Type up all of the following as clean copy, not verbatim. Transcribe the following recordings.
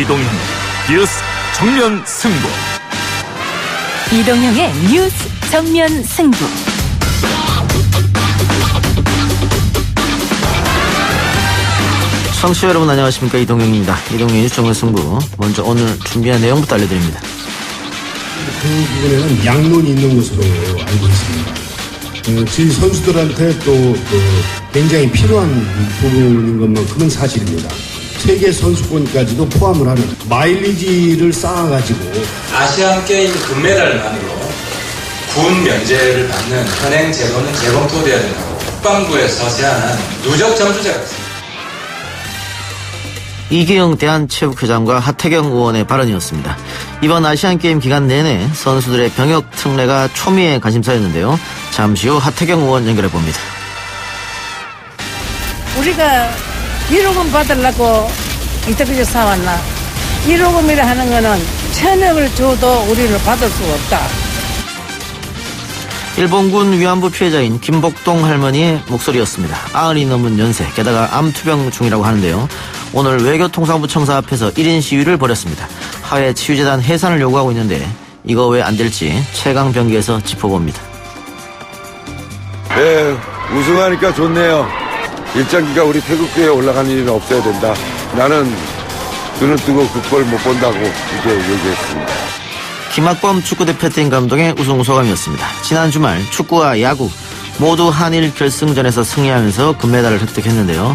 이동형 뉴스 정면 승부. 이동형의 뉴스 정면 승부. 청취자 여러분 안녕하십니까, 이동형입니다. 이동형의 뉴스 정면 승부. 먼저 오늘 준비한 내용부터 알려드립니다. 그 부분에는 양론이 있는 것으로 알고 있습니다. 저희 선수들한테 또 굉장히 필요한 부분인 것만큼은 사실입니다. 세계 선수권까지도 포함을 하는 마일리지를 쌓아가지고 아시안게임 금메달만으로 군 면제를 받는 현행 제도는 재검토돼야 된다고 국방부에서 제안한 누적 점수제가 있습니다. 이기영 대한체육회장과 하태경 의원의 발언이었습니다. 이번 아시안게임 기간 내내 선수들의 병역 특례가 초미의 관심사였는데요. 잠시 후 하태경 의원 연결해봅니다. 우리가 1억원 받으려고 이때까지 사왔나? 1억원이라 하는 거는 1000억을 줘도 우리를 받을 수가 없다. 일본군 위안부 피해자인 김복동 할머니의 목소리였습니다. 90이 넘은 연세, 게다가 암투병 중이라고 하는데요. 오늘 외교통상부 청사 앞에서 1인 시위를 벌였습니다. 하해 치유재단 해산을 요구하고 있는데 이거 왜 안 될지 최강병기에서 짚어봅니다. 네, 우승하니까 좋네요. 일장기가 우리 태극기에 올라가는 일은 없어야 된다. 나는 눈을 뜨고 그 꼴 못 본다고 이제 얘기했습니다. 김학범 축구대표팀 감독의 우승 소감이었습니다. 지난 주말 축구와 야구 모두 한일 결승전에서 승리하면서 금메달을 획득했는데요.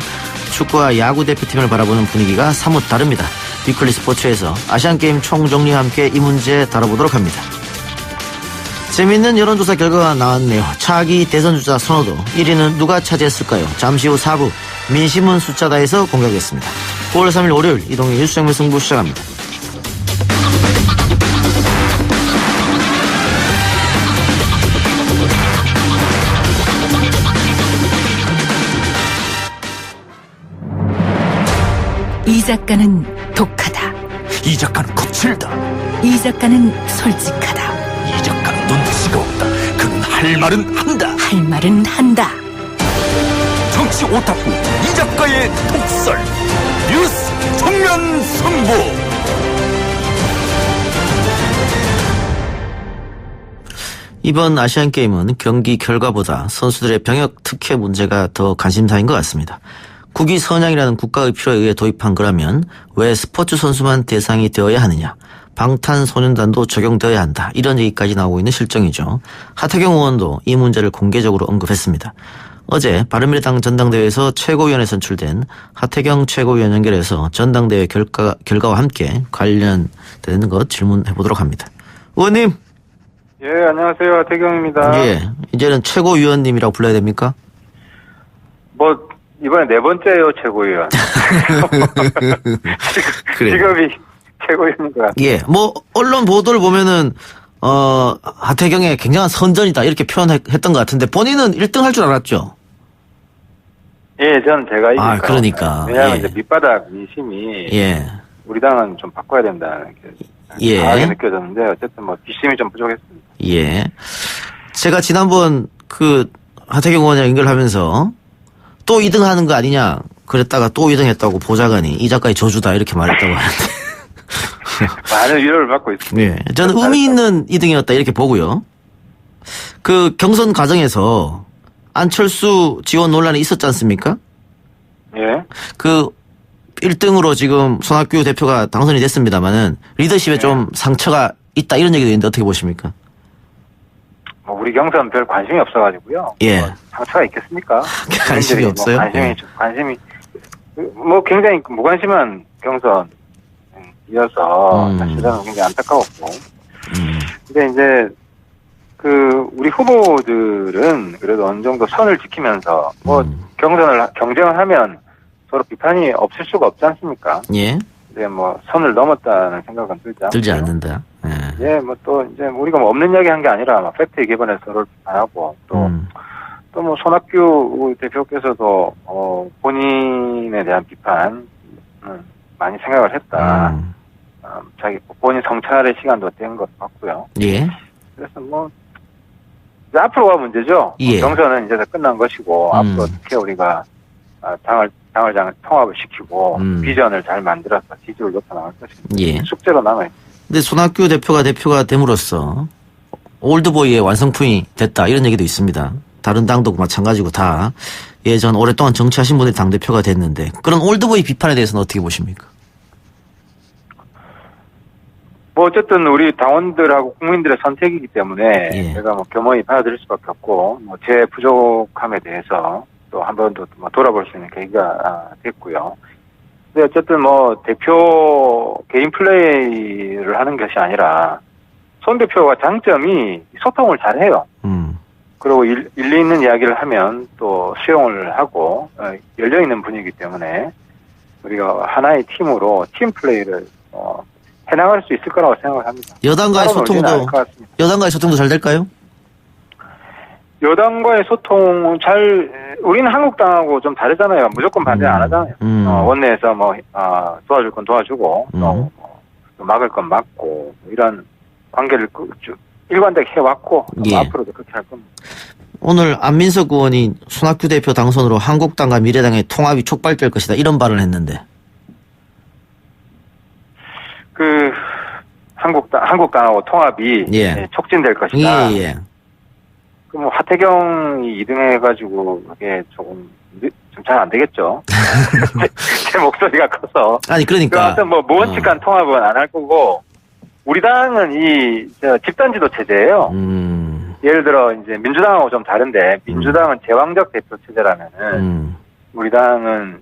축구와 야구 대표팀을 바라보는 분위기가 사뭇 다릅니다. 위클리 스포츠에서 아시안게임 총정리와 함께 이 문제 다뤄보도록 합니다. 재미있는 여론조사 결과가 나왔네요. 차기 대선주자 선호도 1위는 누가 차지했을까요? 잠시 후 4부 민심은 숫자다에서 공개하겠습니다. 9월 3일 월요일 이동의 뉴스 정면 승부 시작합니다. 이 작가는 독하다. 이 작가는 거칠다. 이 작가는 솔직하다. 이 작가는 눈치가 없다. 그는 할 말은 한다. 할 말은 한다. 정치 오타쿠 이 작가의 독설. 뉴스 정면 승부. 이번 아시안게임은 경기 결과보다 선수들의 병역 특혜 문제가 더 관심사인 것 같습니다. 국위 선양이라는 국가의 필요에 의해 도입한 거라면 왜 스포츠 선수만 대상이 되어야 하느냐, 방탄소년단도 적용되어야 한다, 이런 얘기까지 나오고 있는 실정이죠. 하태경 의원도 이 문제를 공개적으로 언급했습니다. 어제 바른미래당 전당대회에서 최고위원에 선출된 하태경 최고위원 연결해서 전당대회 결과와 함께 관련되는 것 질문해보도록 합니다. 의원님. 예, 안녕하세요. 하태경입니다. 예, 이제는 최고위원님이라고 불러야 됩니까? 이번에 네 번째예요, 최고위원. 직업이 최고위원인 것 같아요. 예, 언론 보도를 보면은 하태경의 굉장한 선전이다 이렇게 표현했던 것 같은데 본인은 1등 할 줄 알았죠? 예, 저는 제가 이길 그러니까. 왜냐하면 예. 이제 밑바닥 민심이 예. 우리 당은 좀 바꿔야 된다는 게 강하게 느껴졌는데 어쨌든 뒷심이 좀 부족했습니다. 예. 제가 지난번 하태경 의원이랑 연결하면서 또 2등 하는 거 아니냐 그랬다가 또 2등 했다고 보좌관이 이 작가의 저주다 이렇게 말했다고 하는데 많은 위로를 받고 있습니다. 예. 저는 의미 있는 2등이었다 이렇게 보고요. 그 경선 과정에서 안철수 지원 논란이 있었지 않습니까? 예. 1등으로 지금 손학규 대표가 당선이 됐습니다만은 리더십에 좀 상처가 있다 이런 얘기도 있는데 어떻게 보십니까? 우리 경선 별 관심이 없어가지고요. 예. 상처가 있겠습니까? 관심이 없어요? 관심이 굉장히 무관심한 경선이어서 사실은 굉장히 안타까웠고. 근데 이제 우리 후보들은 그래도 어느 정도 선을 지키면서 경쟁을 하면 서로 비판이 없을 수가 없지 않습니까? 예. 근데 선을 넘었다는 생각은 들지 않는다. 예, 또 이제 우리가 없는 이야기 한 게 아니라 팩트에 기반해서 서로를 비판하고 또 손학규 대표께서도 본인에 대한 비판 많이 생각을 했다. 자기 본인 성찰의 시간도 된 것 같고요. 예. 그래서 이제 앞으로가 문제죠. 예. 경선은 이제 다 끝난 것이고 앞으로 어떻게 우리가 당을 당을 통합을 시키고 비전을 잘 만들어서 지지율을 높여나갈 것입니다. 예. 숙제로 남아요. 근데 손학규 대표가 됨으로써 올드보이의 완성품이 됐다 이런 얘기도 있습니다. 다른 당도 마찬가지고 다 예전 오랫동안 정치하신 분들이 당대표가 됐는데 그런 올드보이 비판에 대해서는 어떻게 보십니까? 뭐 어쨌든 우리 당원들하고 국민들의 선택이기 때문에 예. 제가 뭐 겸허히 받아들일 수밖에 없고 뭐 제 부족함에 대해서 또 한 번 더 돌아볼 수 있는 계기가 됐고요. 근데 어쨌든 뭐 대표 개인 플레이를 하는 것이 아니라 손 대표가 장점이 소통을 잘해요. 그리고 일리 있는 이야기를 하면 또 수용을 하고 열려있는 분위기 때문에 우리가 하나의 팀으로 팀 플레이를 해나갈 수 있을 거라고 생각을 합니다. 여당과의 소통도 잘 될까요? 여당과의 소통 우리는 한국당하고 좀 다르잖아요. 무조건 반대 안 하잖아요. 원내에서 도와줄 건 도와주고, 또 막을 건 막고, 이런 관계를 쭉 일관되게 해왔고, 예. 앞으로도 그렇게 할 겁니다. 오늘 안민석 의원이 손학규 대표 당선으로 한국당과 미래당의 통합이 촉발될 것이다 이런 발언을 했는데. 한국당하고 통합이 예. 촉진될 것이다. 예. 그럼 하태경이 2등 해가지고 그게 좀 잘 안 되겠죠. 제 목소리가 커서. 아니 그러니까. 하여튼 무원칙한 통합은 안 할 거고 우리 당은 집단지도 체제예요. 예를 들어 이제 민주당하고 좀 다른데 민주당은 제왕적 대표 체제라면은 우리 당은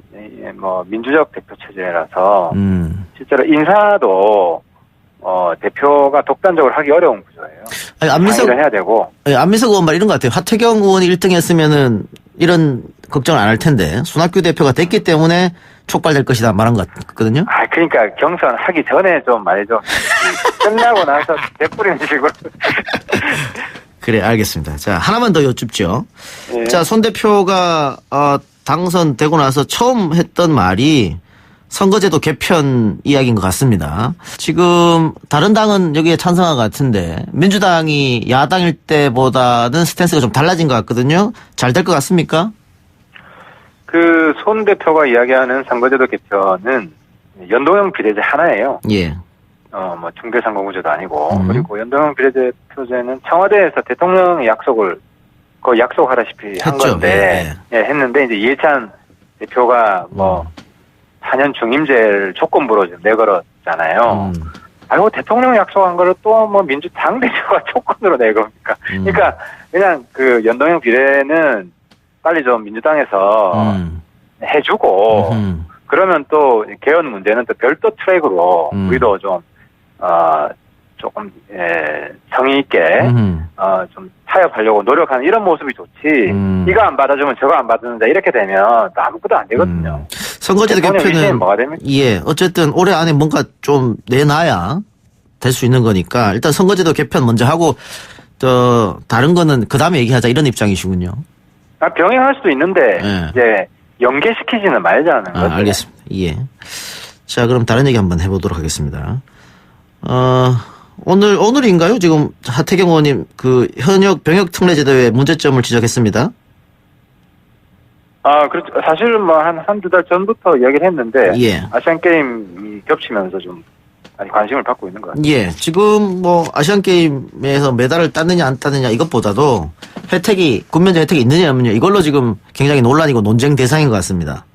민주적 대표 체제라서 실제로 인사도 대표가 독단적으로 하기 어려운 구조예요. 아니, 안민석 해야 되고. 안민석 의원 말 이런 것 같아요. 하태경 의원이 1등 했으면은 이런 걱정을 안 할 텐데 손학규 대표가 됐기 때문에 촉발될 것이다 말한 것 같거든요. 그러니까 경선 하기 전에 좀 말이죠. 끝나고 나서 대뿌리는 식으로. 그래 알겠습니다. 자 하나만 더 여쭙죠. 예. 자 손 대표가 당선되고 나서 처음 했던 말이 선거제도 개편 이야기인 것 같습니다. 지금 다른 당은 여기에 찬성한 것 같은데 민주당이 야당일 때보다는 스탠스가 좀 달라진 것 같거든요. 잘 될 것 같습니까? 손 대표가 이야기하는 선거제도 개편은 연동형 비례제 하나예요. 예. 중대선거구제도 아니고 그리고 연동형 비례제 표제는 청와대에서 대통령의 약속을 거의 약속하다시피 한 했죠. 건데 했는데 이제 이해찬 대표가 4년 중임제를 조건부로 지금 내걸었잖아요. 아이고 대통령 약속한 거를 또 민주당 대표가 조건으로 내겁니까? 그러니까 그냥 연동형 비례는 빨리 좀 민주당에서 해주고 그러면 또 개헌 문제는 또 별도 트랙으로 우리도 좀 조금 성의 있게 좀 타협하려고 노력하는 이런 모습이 좋지. 이거 안 받아주면 저거 안 받는다 이렇게 되면 또 아무것도 안 되거든요. 선거제도 개편은 뭐가 됩니까? 예 어쨌든 올해 안에 뭔가 좀 내놔야 될 수 있는 거니까 일단 선거제도 개편 먼저 하고 또 다른 거는 그 다음에 얘기하자 이런 입장이시군요. 병행할 수도 있는데 이제 연계시키지는 말자는 거죠. 알겠습니다. 예. 자 그럼 다른 얘기 한번 해보도록 하겠습니다. 오늘인가요? 지금 하태경 의원님 현역 병역 특례 제도의 문제점을 지적했습니다. 그렇죠. 사실 한두 달 전부터 이야기를 했는데 예. 아시안 게임이 겹치면서 좀 많이 관심을 받고 있는 것 같아요. 예. 지금 아시안 게임에서 메달을 땄느냐 안 땄느냐 이것보다도 군면제 혜택이 있느냐 없느냐 이걸로 지금 굉장히 논란이고 논쟁 대상인 것 같습니다.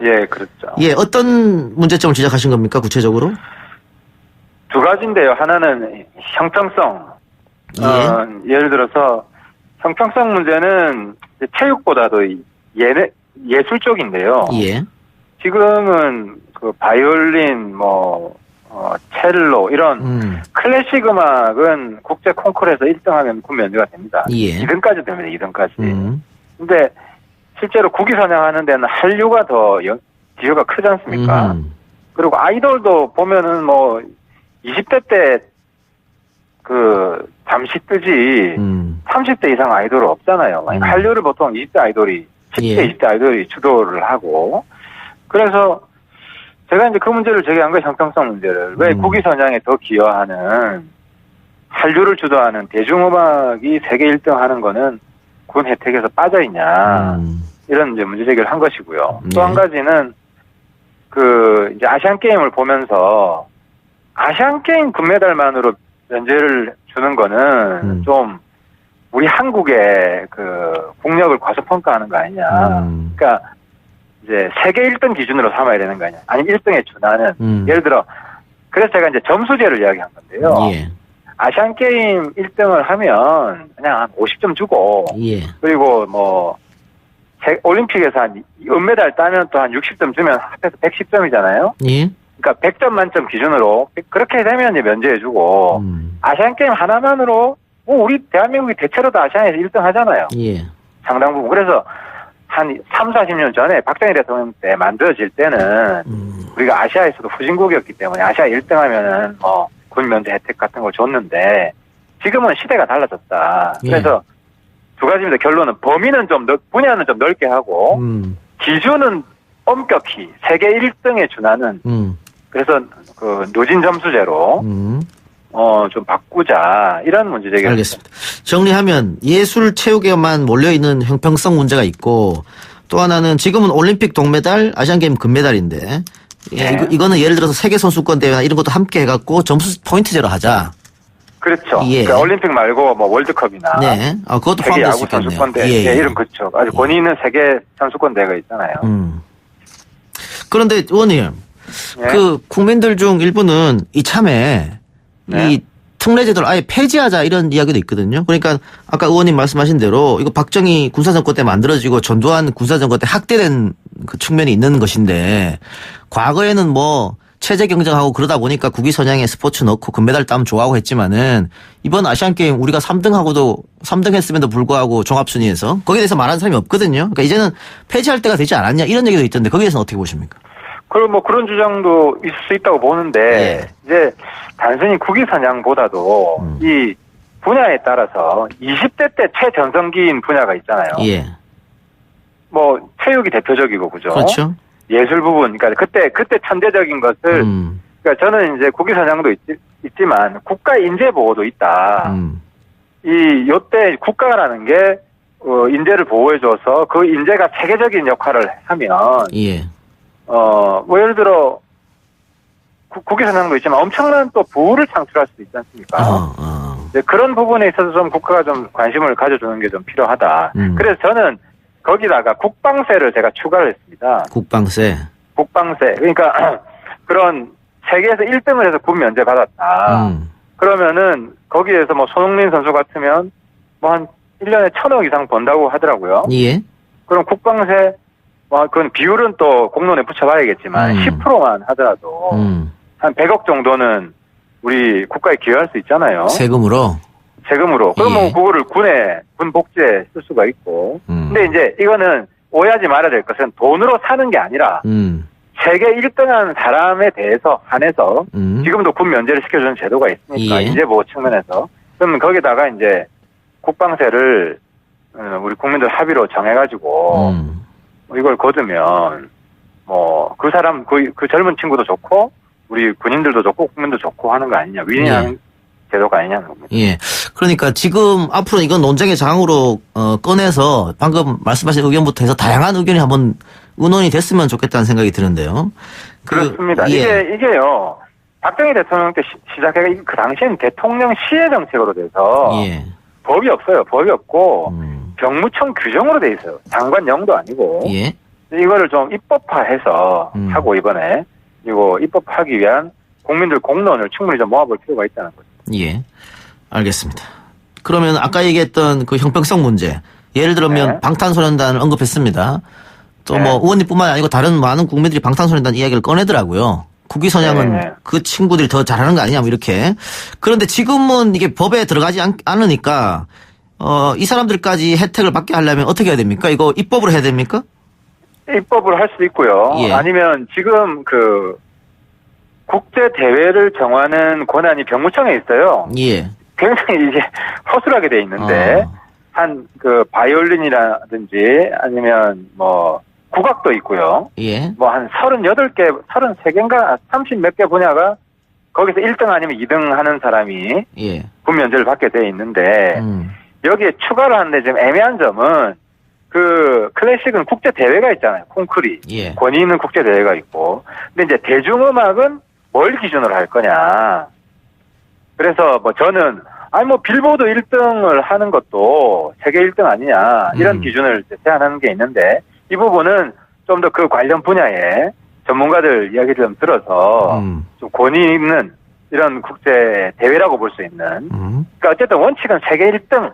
예, 그렇죠. 예, 어떤 문제점을 지적하신 겁니까 구체적으로? 두 가지인데요. 하나는 형평성. 예를 들어서 형평성 문제는 체육보다도 예술 쪽인데요. 예. 지금은 바이올린, 첼로 이런 클래식 음악은 국제 콩쿠르에서 1등하면 군 면제가 됩니다. 예. 2등까지 됩니다. 2등까지. 근데 실제로 국위 선양하는 데는 한류가 더 기여가 크지 않습니까? 그리고 아이돌도 보면은 20대 때 잠시 뜨지 30대 이상 아이돌은 없잖아요. 한류를 보통 20대 아이돌이 10대, 20대 아이돌이 주도를 하고 그래서 제가 이제 그 문제를 제기한 거예요. 형평성 문제를. 왜 국위 선양에 더 기여하는 한류를 주도하는 대중음악이 세계 1등 하는 거는 군 혜택에서 빠져있냐. 이런 이제 문제 제기를 한 것이고요. 네. 또 한 가지는 이제 아시안 게임을 보면서 아시안 게임 금메달만으로 면제를 주는 거는 좀 우리 한국의 국력을 과소평가하는 거 아니냐. 그러니까 이제 세계 1등 기준으로 삼아야 되는 거 아니냐. 아니면 1등에 준하는. 예를 들어 그래서 제가 이제 점수제를 이야기한 건데요. 예. 아시안 게임 1등을 하면 그냥 한 50점 주고 예. 그리고 뭐 올림픽에서 한 은메달 따면 또 한 60점 주면 합해서 110점이잖아요. 예. 그러니까 100점 만점 기준으로 그렇게 되면 이제 면제해주고 아시안 게임 하나만으로 뭐 우리 대한민국이 대체로 다 아시안에서 1등 하잖아요. 예. 상당 부분. 그래서 한 30-40년 전에 박정희 대통령 때 만들어질 때는 우리가 아시아에서도 후진국이었기 때문에 아시아 1등 하면은 뭐 군 면제 혜택 같은 걸 줬는데 지금은 시대가 달라졌다. 예. 그래서 두 가지입니다. 결론은 범위는 분야는 좀 넓게 하고 기준은 엄격히 세계 1등에 준하는 그래서 누진 점수제로 좀 바꾸자 이런 문제 제기를 알겠습니다. 정리하면 예술 체육에만 몰려있는 형평성 문제가 있고 또 하나는 지금은 올림픽 동메달, 아시안게임 금메달인데 네. 이거는 예를 들어서 세계선수권 대회나 이런 것도 함께 해갖고 점수 포인트제로 하자. 그렇죠. 예. 그러니까 올림픽 말고 뭐 월드컵이나 네. 그것도 세계 포함될 수 야구 있겠네요. 선수권 대회 예. 이런 그렇죠. 아주 권위 있는 세계 선수권 대회가 있잖아요. 그런데 의원님, 네. 국민들 중 일부는 이참에 네. 이 특례제도를 아예 폐지하자 이런 이야기도 있거든요. 그러니까 아까 의원님 말씀하신 대로 이거 박정희 군사정권 때 만들어지고 전두환 군사정권 때 학대된 그 측면이 있는 것인데 과거에는 뭐 체제 경쟁하고 그러다 보니까 국위선양에 스포츠 넣고 금메달 따면 좋아하고 했지만은 이번 아시안게임 우리가 3등 했음에도 불구하고 종합순위에서 거기에 대해서 말하는 사람이 없거든요. 그러니까 이제는 폐지할 때가 되지 않았냐 이런 얘기도 있던데 거기에 대해서는 어떻게 보십니까? 그럼 뭐 그런 주장도 있을 수 있다고 보는데 예. 이제 단순히 국위선양보다도 이 분야에 따라서 20대 때 최전성기인 분야가 있잖아요. 예. 뭐 체육이 대표적이고 그죠? 그렇죠. 예술 부분, 그러니까 그때 천재적인 것을 그러니까 저는 이제 국위선양도 있지만 국가 인재 보호도 있다. 요때 국가라는 게 인재를 보호해줘서 그 인재가 세계적인 역할을 하면 예. 뭐 예를 들어 국위선양도 있지만 엄청난 또 부를 창출할 수도 있지 않습니까? 이제 그런 부분에 있어서 좀 국가가 좀 관심을 가져주는 게 좀 필요하다. 그래서 저는 거기다가 국방세를 제가 추가를 했습니다. 국방세. 그러니까 그런 세계에서 1등을 해서 군 면제 받았다. 그러면은 거기에서 뭐 손흥민 선수 같으면 뭐 한 1년에 1,000억 이상 번다고 하더라고요. 예. 그럼 국방세 그건 비율은 또 공론에 붙여봐야겠지만 10%만 하더라도 한 100억 정도는 우리 국가에 기여할 수 있잖아요. 세금으로. 그러면 예. 그거를 군 복지에 쓸 수가 있고. 근데 이제 이거는 오해하지 말아야 될 것은 돈으로 사는 게 아니라 세계 1등한 사람에 대해서 한해서 지금도 군 면제를 시켜주는 제도가 있으니까 예. 인재 보호 측면에서 그러면 거기다가 이제 국방세를 우리 국민들 합의로 정해가지고 이걸 거두면 뭐 그 사람 그 젊은 친구도 좋고 우리 군인들도 좋고 국민도 좋고 하는 거 아니냐 윈윈하는 제도가 아니냐는 겁니다. 예. 그러니까 지금 앞으로 이건 논쟁의 장으로 꺼내서 방금 말씀하신 의견부터 해서 다양한 의견이 한번 의논이 됐으면 좋겠다는 생각이 드는데요. 그렇습니다. 예. 이게요. 박정희 대통령 때 시작해가 그 당시엔 대통령 시해 정책으로 돼서 예. 법이 없어요. 법이 없고 병무청 규정으로 돼 있어요. 장관령도 아니고. 예. 이거를 좀 입법화해서 하고 이번에 그리고 입법하기 위한 국민들 공론을 충분히 좀 모아볼 필요가 있다는 거죠. 예. 알겠습니다. 그러면 아까 얘기했던 그 형평성 문제. 예를 들면 네. 방탄소년단을 언급했습니다. 또 뭐 네. 의원님뿐만 아니고 다른 많은 국민들이 방탄소년단 이야기를 꺼내더라고요. 국위선양은 네. 그 친구들이 더 잘하는 거 아니냐 뭐 이렇게. 그런데 지금은 이게 법에 들어가지 않으니까 이 사람들까지 혜택을 받게 하려면 어떻게 해야 됩니까? 이거 입법으로 해야 됩니까? 입법을 할 수도 있고요. 예. 아니면 지금 그 국제 대회를 정하는 권한이 병무청에 있어요. 예. 굉장히 이게 허술하게 돼 있는데 한 그 바이올린이라든지 아니면 뭐 국악도 있고요. 예. 뭐 한 38개, 33개인가 30 몇 개 분야가 거기서 1등 아니면 2등 하는 사람이 예. 군 면제를 받게 돼 있는데 여기에 추가를 하는데 지금 애매한 점은 그 클래식은 국제 대회가 있잖아요. 콩쿠리. 예. 권위 있는 국제 대회가 있고. 근데 이제 대중음악은 뭘 기준으로 할 거냐. 그래서 뭐 저는 뭐 빌보드 1등을 하는 것도 세계 1등 아니냐 이런 기준을 제안하는 게 있는데 이 부분은 좀 더 그 관련 분야의 전문가들 이야기를 좀 들어서 좀 권위 있는 이런 국제 대회라고 볼 수 있는 그러니까 어쨌든 원칙은 세계 1등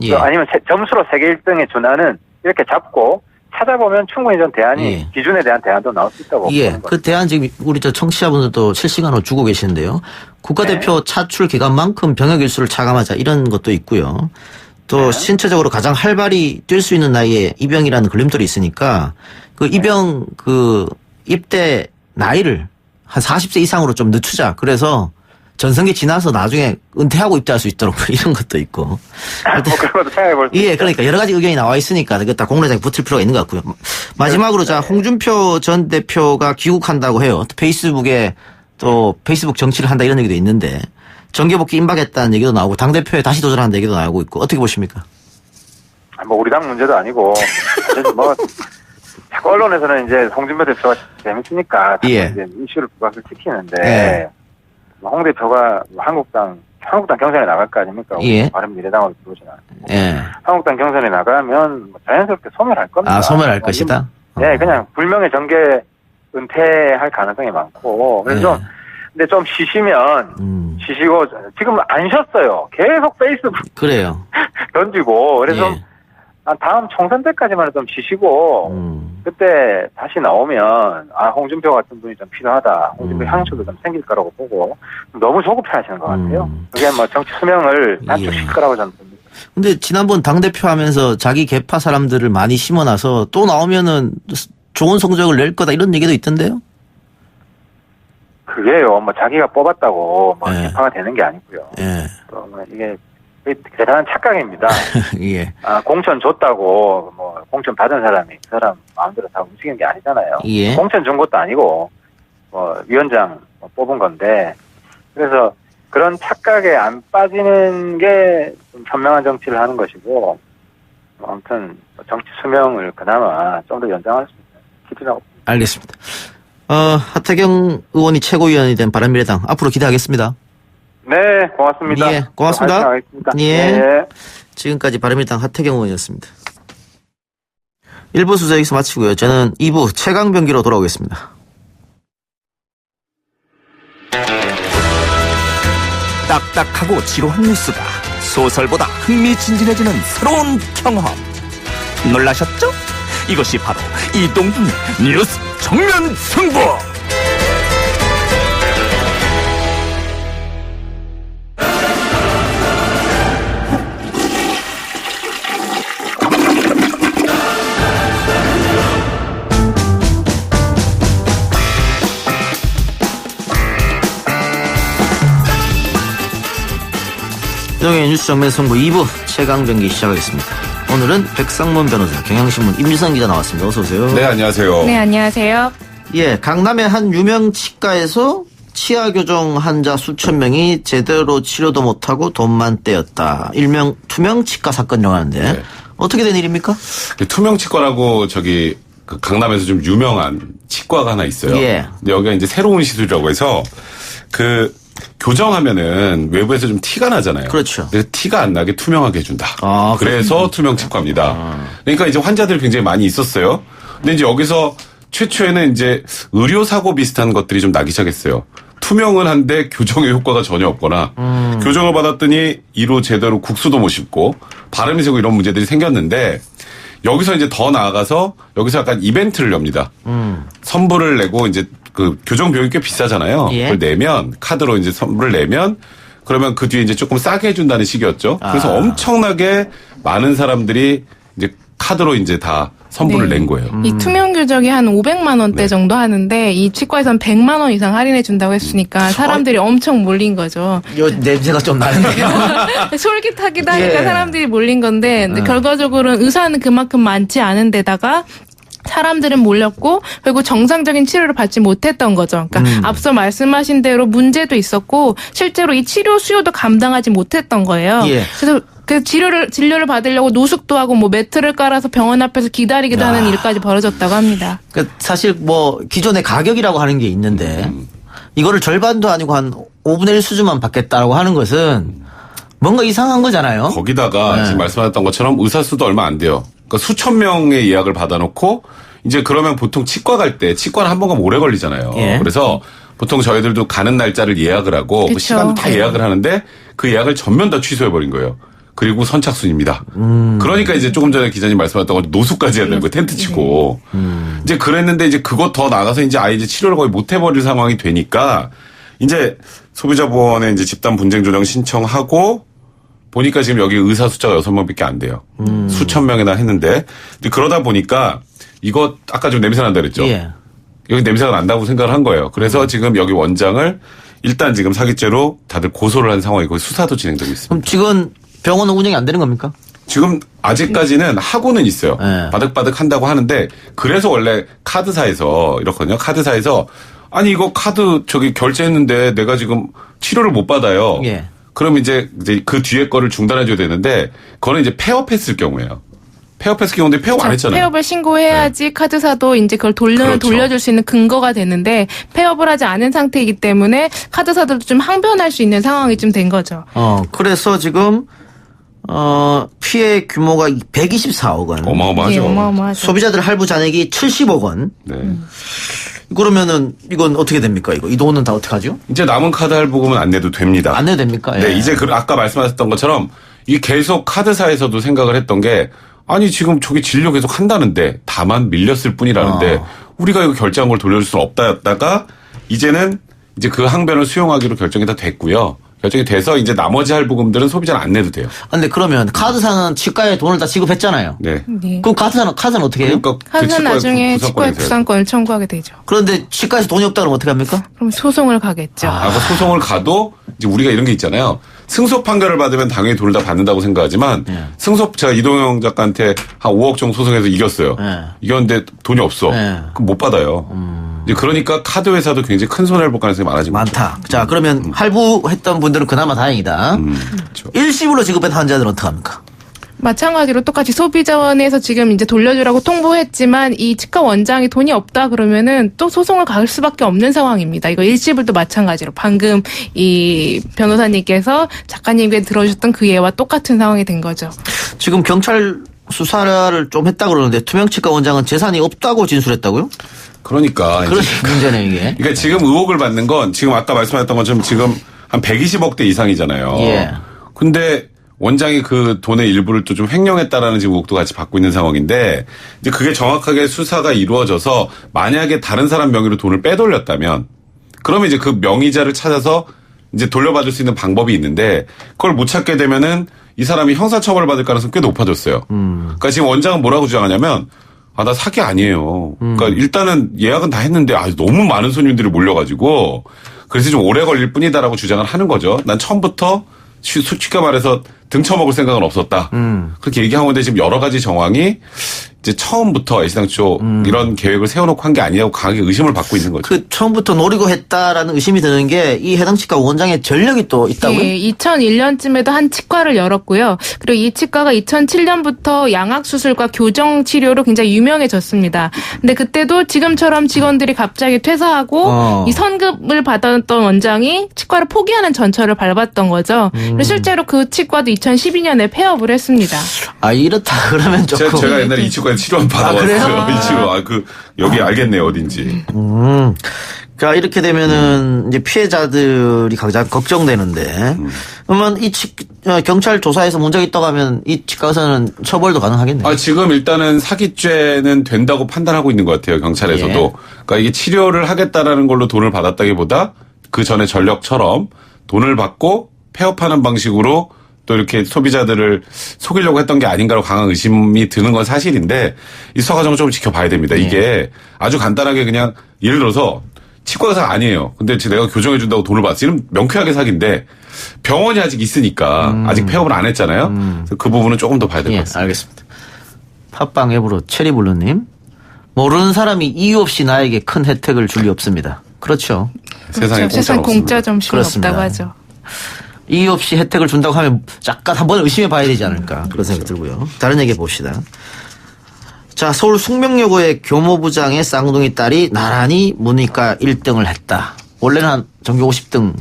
예. 아니면 점수로 세계 1등에 준하는 이렇게 잡고 찾아보면 충분히 좀 대안이 예. 기준에 대한 대안도 나올 수 있다고 예, 보는 거죠. 그 대안 지금 우리 저 청취자분들도 실시간으로 주고 계시는데요. 국가대표 차출 기간만큼 병역 일수를 차감하자 이런 것도 있고요. 또 신체적으로 가장 활발히 뛸 수 있는 나이에 입영이라는 걸림돌이 있으니까 그 입영 그 입대 나이를 한 40세 이상으로 좀 늦추자. 그래서 전성기 지나서 나중에 은퇴하고 입대할 수 있도록 이런 것도 있고. 뭐 그런 것도 생각해 볼 수 예, 있죠. 그러니까 여러 가지 의견이 나와 있으니까 그거 다 공론장에 붙을 필요가 있는 것 같고요. 마지막으로 자 홍준표 전 대표가 귀국한다고 해요. 페이스북에 또 페이스북 정치를 한다 이런 얘기도 있는데 정계복귀 임박했다는 얘기도 나오고 당대표에 다시 도전한다는 얘기도 나오고 있고 어떻게 보십니까? 뭐 우리 당 문제도 아니고 사실 뭐 자꾸 언론에서는 이제 홍준표 대표가 재밌으니까 자꾸 예. 이제 이슈를 부각을 시키는데 예. 홍 대표가 한국당 경선에 나갈 거 아닙니까? 예. 바른미래당으로 들어오진 않고 예. 한국당 경선에 나가면 뭐 자연스럽게 소멸할 겁니다. 아, 소멸할 것이다? 네, 그냥 불명예 정계 은퇴할 가능성이 많고 그래서 예. 근데 좀 쉬시면 쉬시고 지금 안 쉬었어요. 계속 페이스북 그래요. 던지고 그래서 예. 다음 총선 때까지만 좀 쉬시고 그때 다시 나오면 홍준표 같은 분이 좀 필요하다. 홍준표 향수도 좀 생길 거라고 보고 너무 조급해하시는 것 같아요. 그게 뭐 정치 수명을 단축시킬 거라고 저는 봅니다. 근데 지난번 당대표 하면서 자기 계파 사람들을 많이 심어놔서 또 나오면은 좋은 성적을 낼 거다 이런 얘기도 있던데요? 그게요. 뭐 자기가 뽑았다고 뭐 예. 개파가 되는 게 아니고요. 예. 또 뭐 이게 대단한 착각입니다. 예. 공천 줬다고 뭐 공천 받은 사람이 그 사람 마음대로 다 움직이는 게 아니잖아요. 예. 공천 준 것도 아니고 뭐 위원장 뽑은 건데 그래서 그런 착각에 안 빠지는 게 좀 현명한 정치를 하는 것이고 아무튼 정치 수명을 그나마 좀 더 연장할 수 있는 길이라고 봅니다. 알겠습니다. 하태경 의원이 최고위원이 된 바른미래당 앞으로 기대하겠습니다. 네, 고맙습니다. 예, 고맙습니다. 화이팅하겠습니다. 예. 네. 지금까지 바른미래당 하태경 의원이었습니다. 1부 수사 여기서 마치고요. 저는 2부 최강병기로 돌아오겠습니다. 딱딱하고 지루한 뉴스가 소설보다 흥미진진해지는 새로운 경험. 놀라셨죠? 이것이 바로 이동준의 뉴스 정면 승부. 이동의 뉴스 정면 승부 2부 최강병기 시작하겠습니다. 오늘은 백상문 변호사, 경향신문 임유선 기자 나왔습니다. 어서 오세요. 네, 안녕하세요. 네, 안녕하세요. 예, 강남의 한 유명 치과에서 치아 교정 환자 수천 명이 제대로 치료도 못하고 돈만 떼었다. 일명 투명 치과 사건이라고 하는데 네. 어떻게 된 일입니까? 투명 치과라고 그 강남에서 좀 유명한 치과가 하나 있어요. 예. 근데 여기가 이제 새로운 시술이라고 해서 교정하면은 외부에서 좀 티가 나잖아요. 그렇죠. 근데 티가 안 나게 투명하게 해준다. 아, 그래서 투명 치과입니다. 그러니까 이제 환자들이 굉장히 많이 있었어요. 근데 이제 여기서 최초에는 이제 의료사고 비슷한 것들이 좀 나기 시작했어요. 투명은 한데 교정의 효과가 전혀 없거나 교정을 받았더니 이로 제대로 국수도 못 씹고 발음이 새고 이런 문제들이 생겼는데 여기서 이제 더 나아가서 여기서 약간 이벤트를 엽니다. 선불을 내고 이제 그 교정 비용이 꽤 비싸잖아요. 예. 그걸 내면 카드로 이제 선불을 내면 그러면 그 뒤에 이제 조금 싸게 해준다는 식이었죠. 그래서 엄청나게 많은 사람들이 이제 카드로 이제 다 선불을 네. 낸 거예요. 이 투명 교정이 한 500만 원대 네. 정도 하는데 이 치과에서는 100만 원 이상 할인해 준다고 했으니까 사람들이 엄청 몰린 거죠. 요 냄새가 좀 나는데요. 솔깃하기도 하니까 예. 사람들이 몰린 건데 근데 결과적으로는 의사는 그만큼 많지 않은 데다가 사람들은 몰렸고 결국 정상적인 치료를 받지 못했던 거죠. 그러니까 앞서 말씀하신 대로 문제도 있었고 실제로 이 치료 수요도 감당하지 못했던 거예요. 예. 그래서 그래서 진료를 받으려고 노숙도 하고 뭐 매트를 깔아서 병원 앞에서 기다리기도 하는 일까지 벌어졌다고 합니다. 그러니까 사실 뭐 기존의 가격이라고 하는 게 있는데 이거를 절반도 아니고 한 5분의 1 수준만 받겠다라고 하는 것은 뭔가 이상한 거잖아요. 거기다가 네. 지금 말씀하셨던 것처럼 의사 수도 얼마 안 돼요. 그러니까 수천 명의 예약을 받아놓고 이제 그러면 보통 치과 갈 때 치과는 한 번 가면 오래 걸리잖아요. 예. 그래서 보통 저희들도 가는 날짜를 예약을 하고 그 그쵸. 시간도 다 예약을 하는데 그 예약을 전면 다 취소해버린 거예요. 그리고 선착순입니다. 그러니까 이제 조금 전에 기자님 말씀하셨던 것 노숙까지 해야 되는 거예요. 텐트 치고. 이제 그랬는데 이제 그것 더 나가서 이제 아예 이제 치료를 거의 못 해버릴 상황이 되니까 이제 소비자보호원에 이제 집단 분쟁 조정 신청하고 보니까 지금 여기 의사 숫자가 6명밖에 안 돼요. 수천 명이나 했는데 이제 그러다 보니까 이거 아까 좀 냄새 난다 그랬죠. 예. 여기 냄새가 난다고 생각을 한 거예요. 그래서 지금 여기 원장을 일단 지금 사기죄로 다들 고소를 한 상황이고 수사도 진행되고 있습니다. 그럼 지금 병원은 운영이 안 되는 겁니까? 지금 아직까지는 하고는 있어요. 네. 바득바득 한다고 하는데 그래서 원래 카드사에서 이렇거든요. 카드사에서 아니 이거 카드 저기 결제했는데 내가 지금 치료를 못 받아요. 예. 그럼 이제 그 뒤에 거를 중단해줘야 되는데 그거는 이제 폐업했을 경우예요. 폐업했을 경우인데 폐업 안 했잖아요. 폐업을 신고해야지 카드사도 이제 그걸 그렇죠. 돌려줄 수 있는 근거가 되는데 폐업을 하지 않은 상태이기 때문에 카드사들도 좀 항변할 수 있는 상황이 좀 된 거죠. 그래서 지금 피해 규모가 124억 원. 어마어마하죠. 예, 어마어마하죠. 소비자들 할부 잔액이 70억 원. 네. 그러면은 이건 어떻게 됩니까? 이 돈은 다 어떻게 하죠? 이제 남은 카드 할부금은 안 내도 됩니다. 안 내도 됩니까? 네, 예. 이제 아까 말씀하셨던 것처럼 이 계속 카드사에서도 생각을 했던 게 아니 지금 저기 진료 계속 한다는데 다만 밀렸을 뿐이라는데 우리가 이거 결제한 걸 돌려줄 수는 없다였다가 이제는 이제 그 항변을 수용하기로 결정이 다 됐고요. 결정이 돼서 이제 나머지 할부금들은 소비자는 안 내도 돼요. 근데 그러면 카드사는 치과에 돈을 다 지급했잖아요. 네. 네. 그럼 카드사는 어떻게 해요? 그러니까 카드사는 나중에 치과에 부상권이 부상권을 청구하게 되죠. 그런데 치과에서 돈이 없다 그러면 어떻게 합니까? 그럼 소송을 가겠죠. 그 소송을 가도 이제 우리가 이런 게 있잖아요. 승소 판결을 받으면 당연히 돈을 다 받는다고 생각하지만 승소 제가 이동영 작가한테 한 5억 정도 소송해서 이겼어요. 이겼는데 돈이 없어. 그럼 못 받아요. 이제 그러니까 카드 회사도 굉장히 큰 손해를 볼 가능성이 많아진 거죠. 많다. 자, 그러면 할부했던 분들은 그나마 다행이다. 그렇죠. 일시불로 지급한 환자들은 어떡합니까? 마찬가지로 똑같이 소비자원에서 지금 이제 돌려주라고 통보했지만 이 치과 원장이 돈이 없다 그러면은 또 소송을 갈 수밖에 없는 상황입니다. 이거 일시불도 마찬가지로 방금 이 변호사님께서 작가님께 들어주셨던 그 예와 똑같은 상황이 된 거죠. 지금 경찰 수사를 좀 했다 그러는데 투명치과 원장은 재산이 없다고 진술했다고요? 그러니까 그런 이제 문제네 이게. 그러니까 지금 의혹을 받는 건 지금 아까 말씀하셨던 것처럼 지금 한 120억대 이상이잖아요. 예. 근데 원장이 그 돈의 일부를 또 좀 횡령했다라는 지금 의혹도 같이 받고 있는 상황인데 이제 그게 정확하게 수사가 이루어져서 만약에 다른 사람 명의로 돈을 빼돌렸다면 그러면 이제 그 명의자를 찾아서 이제 돌려받을 수 있는 방법이 있는데 그걸 못 찾게 되면은 이 사람이 형사처벌을 받을 가능성이 꽤 높아졌어요. 그러니까 지금 원장은 뭐라고 주장하냐면 나 사기 아니에요. 그러니까 일단은 예약은 다 했는데 너무 많은 손님들이 몰려가지고 그래서 좀 오래 걸릴 뿐이다라고 주장을 하는 거죠. 난 처음부터 솔직히 말해서 등쳐먹을 생각은 없었다. 그렇게 얘기하고 있는데 지금 여러 가지 정황이 이제 처음부터 애시당초 이런 계획을 세워놓고 한 게 아니냐고 강하게 의심을 받고 있는 거죠. 그 처음부터 노리고 했다라는 의심이 드는 게 이 해당 치과 원장의 전력이 또 있다고요? 예, 2001년쯤에도 한 치과를 열었고요. 그리고 이 치과가 2007년부터 양악수술과 교정치료로 굉장히 유명해졌습니다. 근데 그때도 지금처럼 직원들이 갑자기 퇴사하고 이 선급을 받았던 원장이 치과를 포기하는 전철을 밟았던 거죠. 그리고 실제로 그 치과도 2012년에 폐업을 했습니다. 이렇다 그러면 조금. 제가 옛날에 이 치과에 치료한 받아봤어요. 그래요? 이 치료. 여기 알겠네요, 어딘지. 자, 이렇게 되면은 이제 피해자들이 가장 걱정되는데, 그러면 경찰 조사에서 문제가 있다고 하면 이 치과에서는 처벌도 가능하겠네요. 지금 일단은 사기죄는 된다고 판단하고 있는 것 같아요, 경찰에서도. 예. 그러니까 이게 치료를 하겠다라는 걸로 돈을 받았다기보다 그 전에 전력처럼 돈을 받고 폐업하는 방식으로 또 이렇게 소비자들을 속이려고 했던 게 아닌가로 강한 의심이 드는 건 사실인데 이 수사 과정을 좀 지켜봐야 됩니다. 이게 아주 간단하게 그냥 예를 들어서 치과 의사가 아니에요. 근데 내가 교정해준다고 돈을 받았어. 이러면 명쾌하게 사기인데 병원이 아직 있으니까 아직 폐업을 안 했잖아요. 그래서 그 부분은 조금 더 봐야 될 것 같습니다. 알겠습니다. 팟빵 앱으로 체리블루님. 모르는 사람이 이유 없이 나에게 큰 혜택을 줄 리 없습니다. 그렇죠. 세상에 세상 공짜 점심은 그렇습니다. 없다고 하죠. 이유 없이 혜택을 준다고 하면 잠깐 한번 의심해 봐야 되지 않을까 그런 생각이 들고요. 다른 얘기 봅시다. 자, 서울 숙명여고의 교무부장의 쌍둥이 딸이 나란히 문이과 1등을 했다. 원래는 한 전교 50등,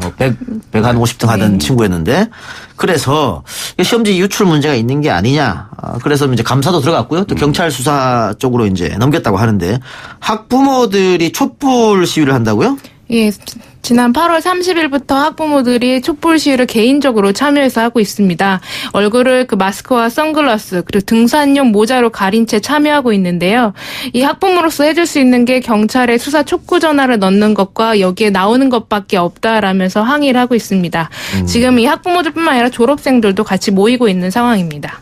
100 한 50등 하던 친구였는데, 그래서 시험지 유출 문제가 있는 게 아니냐. 그래서 이제 감사도 들어갔고요. 또 경찰 수사 쪽으로 이제 넘겼다고 하는데, 학부모들이 촛불 시위를 한다고요? 예, 지난 8월 30일부터 학부모들이 촛불 시위를 개인적으로 참여해서 하고 있습니다. 얼굴을 마스크와 선글라스 그리고 등산용 모자로 가린 채 참여하고 있는데요. 이 학부모로서 해줄 수 있는 게 경찰에 수사 촉구 전화를 넣는 것과 여기에 나오는 것밖에 없다라면서 항의를 하고 있습니다. 지금 이 학부모들뿐만 아니라 졸업생들도 같이 모이고 있는 상황입니다.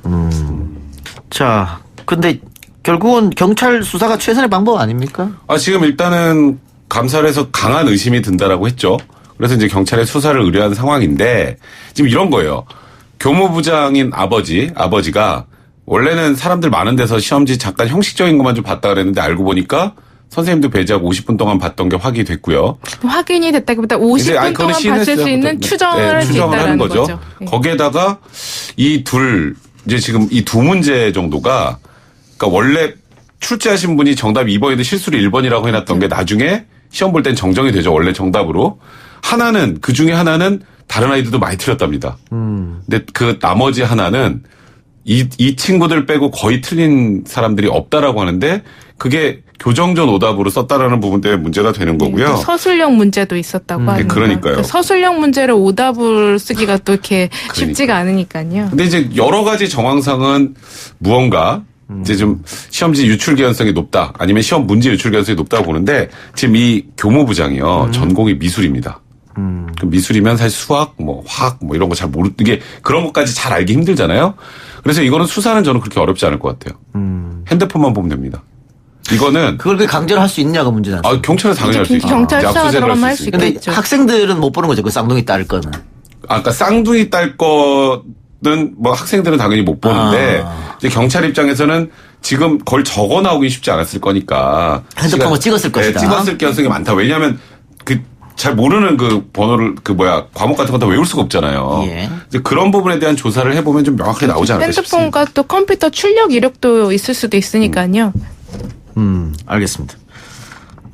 자, 근데 결국은 경찰 수사가 최선의 방법 아닙니까? 지금 일단은 감사를 해서 강한 의심이 든다라고 했죠. 그래서 이제 경찰에 수사를 의뢰한 상황인데 지금 이런 거예요. 교무부장인 아버지가 원래는 사람들 많은 데서 시험지 잠깐 형식적인 것만 좀 봤다 그랬는데 알고 보니까 선생님도 배제하고 50분 동안 봤던 게 확인이 됐고요. 확인이 됐다기보다 50분 동안 봤을 수 있는 추정을 하는 거죠. 네. 거기에다가 이 지금 이 두 문제 정도가 그러니까 원래 출제하신 분이 정답 2번인데 실수로 1번이라고 해놨던 게 나중에 시험 볼 땐 정정이 되죠. 원래 정답으로. 그 중에 하나는 다른 아이들도 많이 틀렸답니다. 근데 그 나머지 하나는 이 친구들 빼고 거의 틀린 사람들이 없다라고 하는데 그게 교정전 오답으로 썼다라는 부분 때문에 문제가 되는 거고요. 네, 서술형 문제도 있었다고 합니다. 그러니까요. 서술형 문제를 오답을 쓰기가 또 이렇게 쉽지가 않으니까요. 근데 이제 여러 가지 정황상은 무언가 이제 좀 시험지 유출 개연성이 높다. 아니면 시험 문제 유출 개연성이 높다고 보는데 지금 이 교무부장이요. 전공이 미술입니다. 그 미술이면 사실 수학, 화학 이런 거 잘 이게 그런 것까지 잘 알기 힘들잖아요. 그래서 이거는 수사는 저는 그렇게 어렵지 않을 것 같아요. 핸드폰만 보면 됩니다. 이거는 그걸 강제로 할 수 있냐가 문제는. 경찰은 당연히 할 수 있죠. 경찰 수사가 들어가면 할 수 있죠. 근데 학생들은 못 보는 거죠. 그 쌍둥이 딸 거는. 그러니까 쌍둥이 딸 거는 학생들은 당연히 못 보는데 이제 경찰 입장에서는 지금 그걸 적어 나오기 쉽지 않았을 거니까 핸드폰으로 찍었을 것이다. 찍었을 가능성이 많다. 왜냐하면 잘 모르는 번호를 과목 같은 건 다 외울 수가 없잖아요. 예. 그런 부분에 대한 조사를 해보면 좀 명확하게 나오지 않을까 싶습니다. 핸드폰과 또 컴퓨터 출력 이력도 있을 수도 있으니까요. 알겠습니다.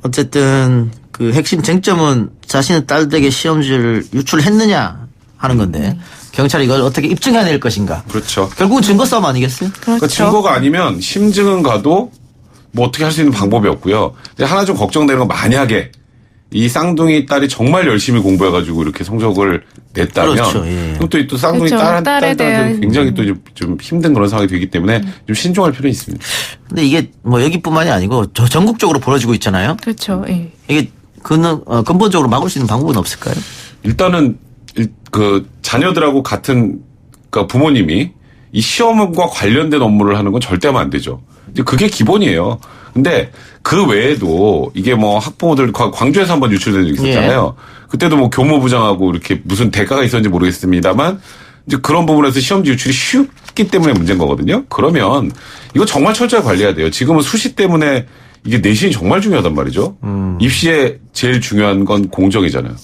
어쨌든 그 핵심 쟁점은 자신의 딸에게 시험지를 유출했느냐 하는 건데 경찰이 이걸 어떻게 입증해야 될 것인가. 그렇죠. 결국은 증거 싸움 아니겠어요? 그러니까 증거가 아니면 심증은 가도 어떻게 할 수 있는 방법이 없고요. 하나 좀 걱정되는 건 만약에 이 쌍둥이 딸이 정말 열심히 공부해가지고 이렇게 성적을 냈다면 그렇죠. 예. 그럼 또 쌍둥이 딸에 대한 굉장히 또 좀 힘든 그런 상황이 되기 때문에 좀 신중할 필요는 있습니다. 근데 이게 여기뿐만이 아니고 전국적으로 벌어지고 있잖아요. 그렇죠. 예. 이게 근본적으로 막을 수 있는 방법은 없을까요? 일단은 자녀들하고 같은 부모님이 이 시험과 관련된 업무를 하는 건 절대 하면 안 되죠. 이제 그게 기본이에요. 근데 그 외에도 이게 학부모들 광주에서 한번 유출된 적이 있었잖아요. 예. 그때도 교무부장하고 이렇게 무슨 대가가 있었는지 모르겠습니다만 이제 그런 부분에서 시험지 유출이 쉽기 때문에 문제인 거거든요. 그러면 이거 정말 철저히 관리해야 돼요. 지금은 수시 때문에 이게 내신이 정말 중요하단 말이죠. 입시에 제일 중요한 건 공정이잖아요.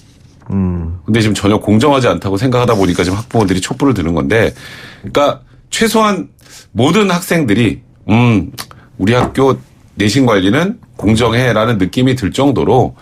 근데 지금 전혀 공정하지 않다고 생각하다 보니까 지금 학부모들이 촛불을 드는 건데, 그러니까 최소한 모든 학생들이 우리 학교 내신 관리는 공정해라는 느낌이 들 정도로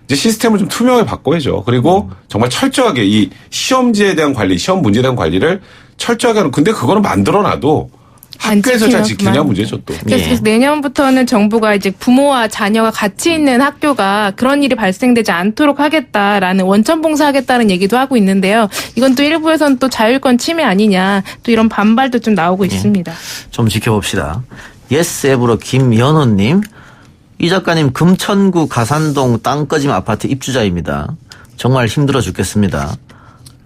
이제 시스템을 좀 투명하게 바꿔야죠. 그리고 정말 철저하게 이 시험지에 대한 관리, 시험 문제에 대한 관리를 철저하게 하는. 근데 그거는 만들어놔도 학교에서 잘 지키냐 문제죠 또. 그래서 내년부터는 정부가 이제 부모와 자녀가 같이 있는 학교가 그런 일이 발생되지 않도록 하겠다라는 원천 봉사하겠다는 얘기도 하고 있는데요. 이건 또 일부에서는 또 자율권 침해 아니냐 또 이런 반발도 좀 나오고 있습니다. 좀 지켜봅시다. 예스 앱으로 김연호님. 이 작가님 금천구 가산동 땅꺼짐 아파트 입주자입니다. 정말 힘들어 죽겠습니다.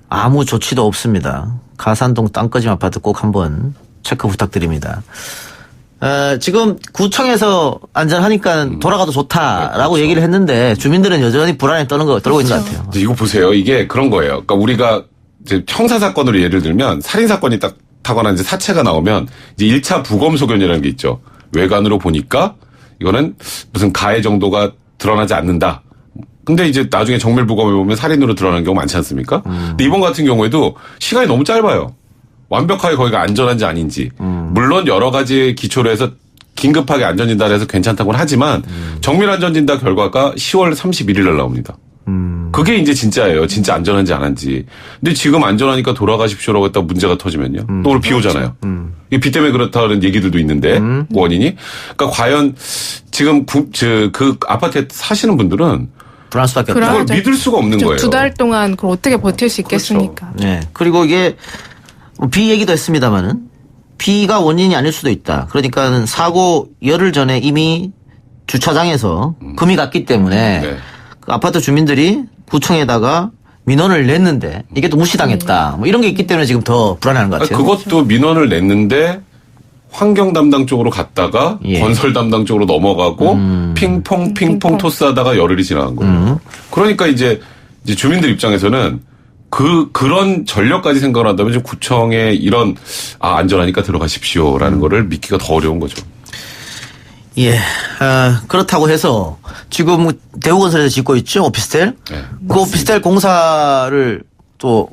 아무 조치도 없습니다. 가산동 땅꺼짐 아파트 꼭 한번 체크 부탁드립니다. 지금 구청에서 안전하니까 돌아가도 좋다라고 그렇죠. 얘기를 했는데 주민들은 여전히 불안에 떨고 있는 것 같아요. 이거 보세요. 이게 그런 거예요. 그러니까 우리가 이제 형사 사건으로 예를 들면 살인 사건이 딱 타거나 이제 사체가 나오면 이제 1차 부검 소견이라는 게 있죠. 외관으로 보니까 이거는 무슨 가해 정도가 드러나지 않는다. 근데 이제 나중에 정밀부검에 보면 살인으로 드러나는 경우 많지 않습니까? 근데 이번 같은 경우에도 시간이 너무 짧아요. 완벽하게 거기가 안전한지 아닌지. 물론 여러 가지 기초로 해서 긴급하게 안전진단을 해서 괜찮다고는 하지만 정밀안전진단 결과가 10월 31일 날 나옵니다. 그게 이제 진짜예요. 진짜 안전한지 안 한지. 근데 지금 안전하니까 돌아가십시오라고 했다 문제가 터지면요. 또 오늘 비 오잖아요. 이 비 때문에 그렇다는 얘기들도 있는데 원인이. 그러니까 과연 지금 그 아파트에 사시는 분들은 불안할 수밖에 없다. 그걸 믿을 수가 없는 거예요. 2달 동안 그걸 어떻게 버틸 수 있겠습니까? 그렇죠. 네. 그리고 이게 비 얘기도 했습니다만은 비가 원인이 아닐 수도 있다. 그러니까 사고 열흘 전에 이미 주차장에서 금이 갔기 때문에 네. 그 아파트 주민들이 구청에다가 민원을 냈는데 이게 또 무시당했다. 뭐 이런 게 있기 때문에 지금 더 불안해하는 것 같아요. 그것도 민원을 냈는데 환경 담당 쪽으로 갔다가 예. 건설 담당 쪽으로 넘어가고 핑퐁 토스하다가 열흘이 지나간 거예요. 그러니까 이제 주민들 입장에서는 그런 전력까지 생각을 한다면 지금 구청에 이런 안전하니까 들어가십시오라는 거를 믿기가 더 어려운 거죠. 예, 그렇다고 해서 지금 대우건설에서 짓고 있죠 오피스텔. 네. 그 오피스텔 공사를 또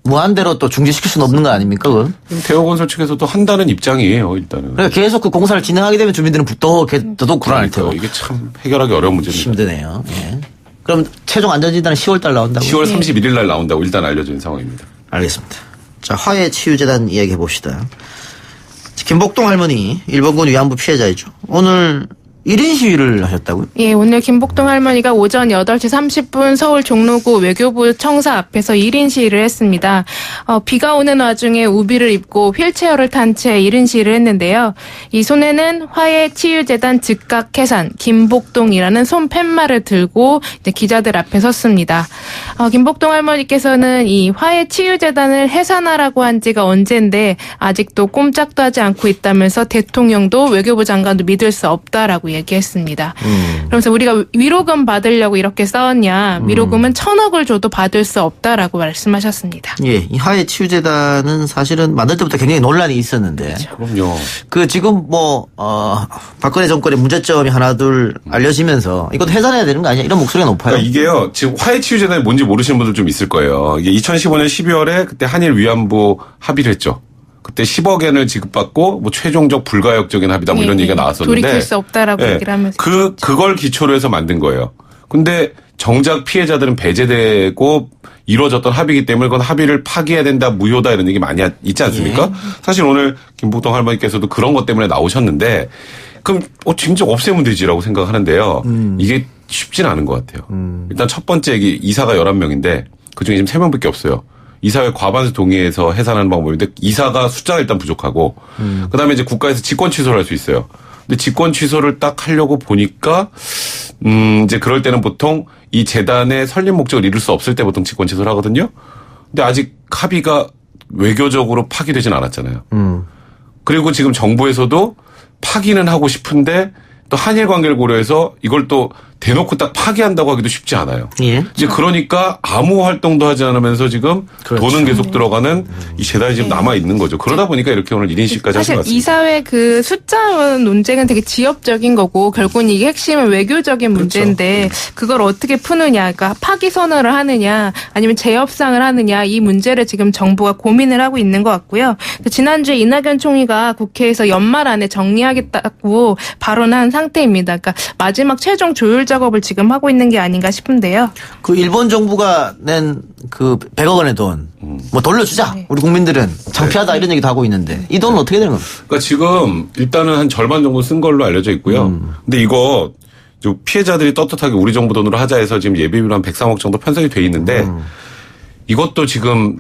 무한대로 또 중지시킬 수는 없는 거 아닙니까? 그건? 대우건설 측에서도 한다는 입장이에요 일단은. 그러니까 계속 그 공사를 진행하게 되면 주민들은 더더욱 불안할 테고. 이게 참 해결하기 어려운 문제입니다. 힘드네요. 예. 그럼 최종 안전진단은 10월달 나온다고요? 10월 31일 날 나온다고 일단 알려져 있는 상황입니다. 알겠습니다. 자, 화해치유재단 이야기 해봅시다. 김복동 할머니, 일본군 위안부 피해자이죠. 오늘 1인 시위를 하셨다고요? 예, 오늘 김복동 할머니가 오전 8시 30분 서울 종로구 외교부 청사 앞에서 1인 시위를 했습니다. 비가 오는 와중에 우비를 입고 휠체어를 탄 채 1인 시위를 했는데요. 이 손에는 화해치유재단 즉각 해산 김복동이라는 손 팻말을 들고 이제 기자들 앞에 섰습니다. 김복동 할머니께서는 이 화해치유재단을 해산하라고 한 지가 언젠데 아직도 꼼짝도 하지 않고 있다면서 대통령도 외교부 장관도 믿을 수 없다라고 얘기했습니다. 그러면서 우리가 위로금 받으려고 이렇게 싸웠냐. 위로금은 1,000억을 줘도 받을 수 없다라고 말씀하셨습니다. 예, 이 화해치유재단은 사실은 만들 때부터 굉장히 논란이 있었는데. 그럼요. 지금 박근혜 정권의 문제점이 하나둘 알려지면서 이것도 해산해야 되는 거 아니야? 이런 목소리가 높아요. 그러니까 이게요. 지금 화해치유재단이 뭔지 모르시는 분들 좀 있을 거예요. 이게 2015년 12월에 그때 한일 위안부 합의를 했죠. 그때 10억 엔을 지급받고 최종적 불가역적인 합의다 이런 얘기가 나왔었는데 돌이킬 수 없다라고 얘기를 하면서 그걸 기초로 해서 만든 거예요. 근데 정작 피해자들은 배제되고 이루어졌던 합의이기 때문에 그건 합의를 파기해야 된다, 무효다 이런 얘기 많이 있지 않습니까? 예. 사실 오늘 김복동 할머니께서도 그런 것 때문에 나오셨는데 그럼 진짜 없애면 되지라고 생각하는데요. 이게 쉽진 않은 것 같아요. 일단 첫 번째 이사가 11명인데 그중에 지금 3명밖에 없어요. 이사회 과반수 동의해서 해산하는 방법인데 이사가 숫자가 일단 부족하고 그다음에 이제 국가에서 직권 취소를 할 수 있어요. 근데 직권 취소를 딱 하려고 보니까 이제 그럴 때는 보통 이 재단의 설립 목적을 이룰 수 없을 때 보통 직권 취소를 하거든요. 근데 아직 합의가 외교적으로 파기되진 않았잖아요. 그리고 지금 정부에서도 파기는 하고 싶은데 또 한일 관계를 고려해서 이걸 또 대놓고 딱 파기한다고 하기도 쉽지 않아요. 예. 이제 그러니까 아무 활동도 하지 않으면서 지금 그렇죠. 돈은 계속 들어가는 이 재단이 지금 남아 있는 거죠. 그러다 보니까 이렇게 오늘 1인시까지 하신 것 사실 같습니다. 이사회 그 숫자 논쟁은 되게 지역적인 거고 결국은 이게 핵심은 외교적인 문제인데 그걸 어떻게 푸느냐, 그러니까 파기 선언을 하느냐 아니면 재협상을 하느냐 이 문제를 지금 정부가 고민을 하고 있는 것 같고요. 지난주에 이낙연 총리가 국회에서 연말 안에 정리하겠다고 발언한 상태입니다. 그러니까 마지막 최종 조율 작업을 지금 하고 있는 게 아닌가 싶은데요. 그 일본 정부가 낸 그 100억 원의 돈 돌려주자. 네. 우리 국민들은 창피하다 이런 얘기도 하고 있는데 이 돈은 어떻게 되는 겁니까? 그러니까 지금 일단은 한 절반 정도 쓴 걸로 알려져 있고요. 근데 이거 피해자들이 떳떳하게 우리 정부 돈으로 하자 해서 지금 예비비로 한 103억 정도 편성이 돼 있는데 이것도 지금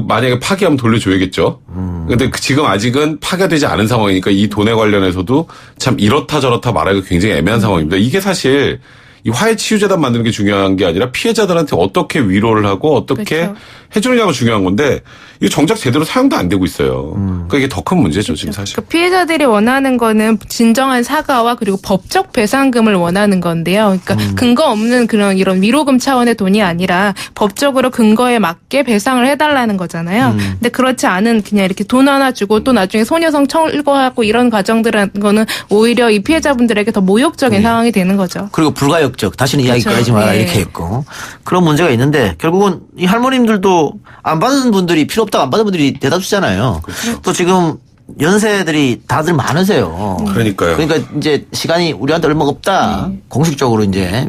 만약에 파기하면 돌려줘야겠죠. 근데 지금 아직은 파괴되지 않은 상황이니까 이 돈에 관련해서도 참 이렇다 저렇다 말하기가 굉장히 애매한 상황입니다. 이게 사실 이 화해치유재단 만드는 게 중요한 게 아니라 피해자들한테 어떻게 위로를 하고 어떻게 그렇죠. 해주느냐가 중요한 건데 이게 정작 제대로 사용도 안 되고 있어요. 그러니까 이게 더 큰 문제죠, 지금 사실. 그러니까 피해자들이 원하는 거는 진정한 사과와 그리고 법적 배상금을 원하는 건데요. 그러니까 근거 없는 이런 위로금 차원의 돈이 아니라 법적으로 근거에 맞게 배상을 해달라는 거잖아요. 근데 그렇지 않은 그냥 이렇게 돈 하나 주고 또 나중에 소녀성 철거하고 이런 과정들은 거는 오히려 이 피해자분들에게 더 모욕적인 상황이 되는 거죠. 그리고 비가역적 다시는 이야기 그렇죠. 꺼내지 마라 예. 이렇게 했고 그런 문제가 있는데 결국은 이 할머님들도 안 받은 분들이 필요 없다고 안 받은 분들이 대다수잖아요. 그렇죠. 또 지금 연세들이 다들 많으세요. 그러니까요. 그러니까 이제 시간이 우리한테 얼마 없다. 공식적으로 이제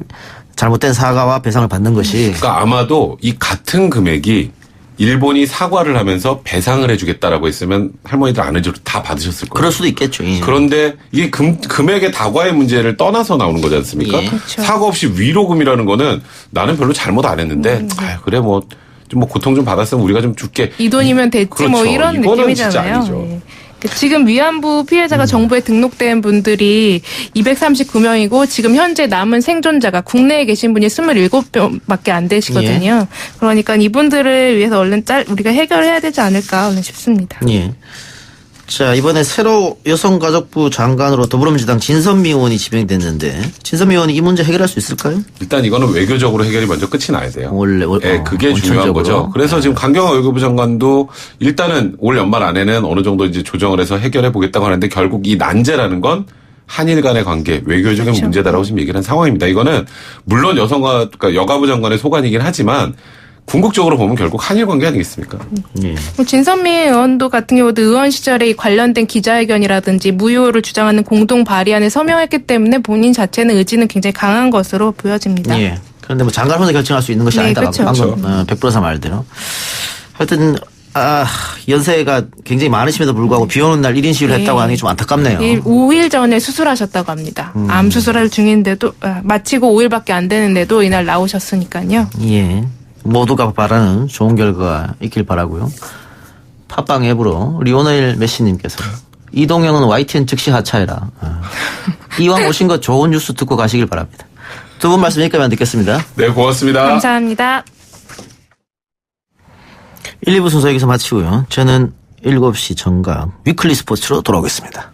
잘못된 사과와 배상을 받는 것이. 그러니까 아마도 이 같은 금액이 일본이 사과를 하면서 배상을 해주겠다라고 했으면 할머니들 안해줘도 다 받으셨을 거예요. 그럴 수도 있겠죠. 예. 그런데 이게 금액의 다과의 문제를 떠나서 나오는 거지 않습니까? 예. 그렇죠. 사과 없이 위로금이라는 거는 나는 별로 잘못 안 했는데 아유, 그래 뭐 좀 고통 좀 받았으면 우리가 좀 줄게. 이 돈이면 됐지 그렇죠. 뭐 이런 이거는 진짜 느낌이잖아요. 아니죠. 예. 지금 위안부 피해자가 정부에 등록된 분들이 239명이고 지금 현재 남은 생존자가 국내에 계신 분이 27명밖에 안 되시거든요. 그러니까 이분들을 위해서 얼른 우리가 해결해야 되지 않을까 싶습니다. 예. 자, 이번에 새로 여성가족부 장관으로 더불어민주당 진선미 의원이 지명됐는데 진선미 의원이 이 문제 해결할 수 있을까요? 일단 이거는 외교적으로 해결이 먼저 끝이 나야 돼요. 네, 그게 중요한 거죠. 그래서 지금 강경화 외교부 장관도 일단은 올 연말 안에는 어느 정도 이제 조정을 해서 해결해 보겠다고 하는데 결국 이 난제라는 건 한일 간의 관계, 외교적인 그렇죠. 문제다라고 지금 얘기를 한 상황입니다. 이거는 물론 그러니까 여가부 장관의 소관이긴 하지만 궁극적으로 보면 결국 한일 관계 아니겠습니까? 예. 진선미 의원도 같은 경우도 의원 시절에 관련된 기자회견이라든지 무효를 주장하는 공동 발의안에 서명했기 때문에 본인 자체는 의지는 굉장히 강한 것으로 보여집니다. 예. 그런데 뭐 장관 혼자 결정할 수 있는 것이 네, 아니다. 그렇죠. 방금 백브로사 말대로. 하여튼 연세가 굉장히 많으심에도 불구하고 비 오는 날 1인 시위를 했다고 하는 게 좀 안타깝네요. 5일 전에 수술하셨다고 합니다. 암 수술할 중인데도 마치고 5일밖에 안 되는데도 이날 나오셨으니까요. 예. 모두가 바라는 좋은 결과가 있길 바라고요. 팟빵 앱으로 리오넬 메시님께서 이동영은 YTN 즉시 하차해라. 이왕 오신 것 좋은 뉴스 듣고 가시길 바랍니다. 두 분 말씀 여기까지만 듣겠습니다. 네, 고맙습니다. 감사합니다. 1, 2부 순서 여기서 마치고요. 저는 7시 정각 위클리 스포츠로 돌아오겠습니다.